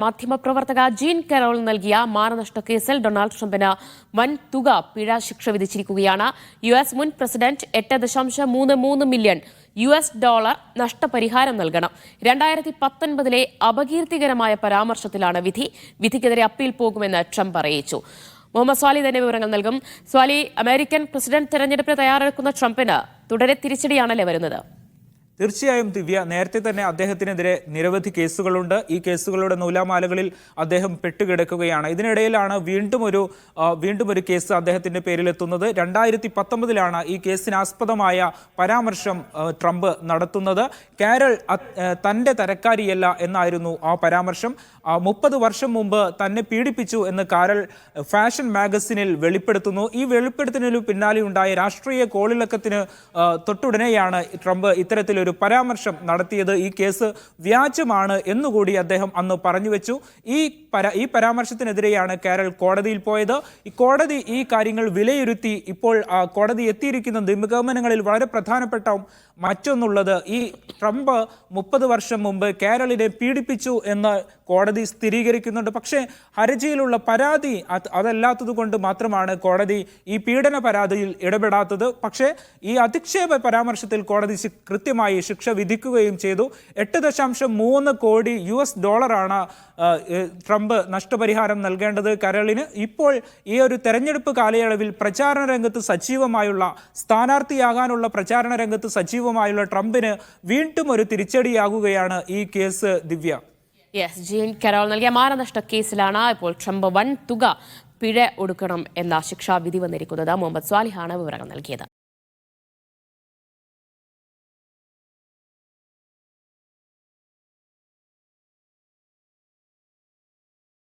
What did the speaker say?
മാധ്യമപ്രവർത്തക gene Carol നൽകിയ മാനനഷ്ട കേസിൽ Donald ട്രംപിന് വൻ തുക പിഴ ശിക്ഷ വിധിച്ചിരിക്കുകയാണ്. US മുൻ പ്രസിഡന്റ് 8.33 മില്യൺ $US നഷ്ടപരിഹാരം നൽകണം. 2019 അപകീർത്തികരമായ പരാമർശത്തിലാണ് വിധി. വിധിക്കെതിരെ അപ്പീൽ പോകുമെന്ന് ട്രംപ് അറിയിച്ചു. മുഹമ്മദ് സ്വാലി തന്നെ വിവരങ്ങൾ നൽകും. സ്വാലി, അമേരിക്കൻ പ്രസിഡന്റ് തെരഞ്ഞെടുപ്പിന് തയ്യാറെടുക്കുന്ന ട്രംപിന് തുടരെ തിരിച്ചടിയാണല്ലേ വരുന്നത്? തീർച്ചയായും ദിവ്യ, നേരത്തെ തന്നെ അദ്ദേഹത്തിനെതിരെ നിരവധി കേസുകളുണ്ട്. ഈ കേസുകളുടെ നൂലാമാലകളിൽ അദ്ദേഹം പെട്ടുകിടക്കുകയാണ്. ഇതിനിടയിലാണ് വീണ്ടും ഒരു കേസ് അദ്ദേഹത്തിന്റെ പേരിലെത്തുന്നത്. 2019 ഈ കേസിനാസ്പദമായ പരാമർശം ട്രംപ് നടത്തുന്നത്. കാരൾ തന്റെ തരക്കാരിയല്ല എന്നായിരുന്നു ആ പരാമർശം. 30 വർഷം മുമ്പ് തന്നെ പീഡിപ്പിച്ചു എന്ന് കാരൾ ഫാഷൻ മാഗസിനിൽ വെളിപ്പെടുത്തുന്നു. ഈ വെളിപ്പെടുത്തലിനു പിന്നാലെ ഉണ്ടായ രാഷ്ട്രീയ കോളിളക്കത്തിന് തൊട്ടുടനെയാണ് ട്രംപ് ഇത്തരത്തിലൊരു പരാമർശം നടത്തിയത്. ഈ കേസ് വ്യാജമാണ് എന്നുകൂടി അദ്ദേഹം അന്ന് പറഞ്ഞു വെച്ചു. ഈ പരാമർശത്തിനെതിരെയാണ് കാരൾ കോടതിയിൽ പോയത്. ഈ കോടതി ഈ കാര്യങ്ങൾ വിലയിരുത്തി ഇപ്പോൾ കോടതി എത്തിയിരിക്കുന്ന നിഗമനങ്ങളിൽ വളരെ പ്രധാനപ്പെട്ട മറ്റൊന്നുള്ളത്, ഈ ട്രംപ് 30 വർഷം മുമ്പ് കാരളിനെ പീഡിപ്പിച്ചു എന്ന് കോടതി സ്ഥിരീകരിക്കുന്നുണ്ട്. പക്ഷേ ഹർജിയിലുള്ള പരാതി അതല്ലാത്തത് കൊണ്ട് മാത്രമാണ് കോടതി ഈ പീഡന പരാതിയിൽ ഇടപെടാത്തത്. പക്ഷേ ഈ അധിക്ഷേപ പരാമർശത്തിൽ കോടതി കൃത്യമായി ശിക്ഷ വിധിക്കുകയും ചെയ്തു. 8.3 കോടി US ഡോളറാണ് ട്രംപ് നഷ്ടപരിഹാരം നൽകേണ്ടത് കരളിന്. ഇപ്പോൾ ഈ ഒരു തെരഞ്ഞെടുപ്പ് കാലയളവിൽ പ്രചാരണ രംഗത്ത് സജീവമായുള്ള സ്ഥാനാർത്ഥിയാകാനുള്ള പ്രചാരണ രംഗത്ത് സജീവമായുള്ള ട്രംപിന് വീണ്ടും ഒരു തിരിച്ചടിയാകുകയാണ് ഈ കേസ്. ദിവ്യ, ജീൻ കരോൾ നൽകിയ മാനനഷ്ട കേസിലാണ് ഇപ്പോൾ ട്രംപ് വൻ തുക പിഴ ഒടുക്കണം എന്ന ശിക്ഷാവിധി വന്നിരിക്കുന്നത്. മുഹമ്മദ് സ്വാലിഹാണ് വിവരങ്ങൾ നൽകിയത്.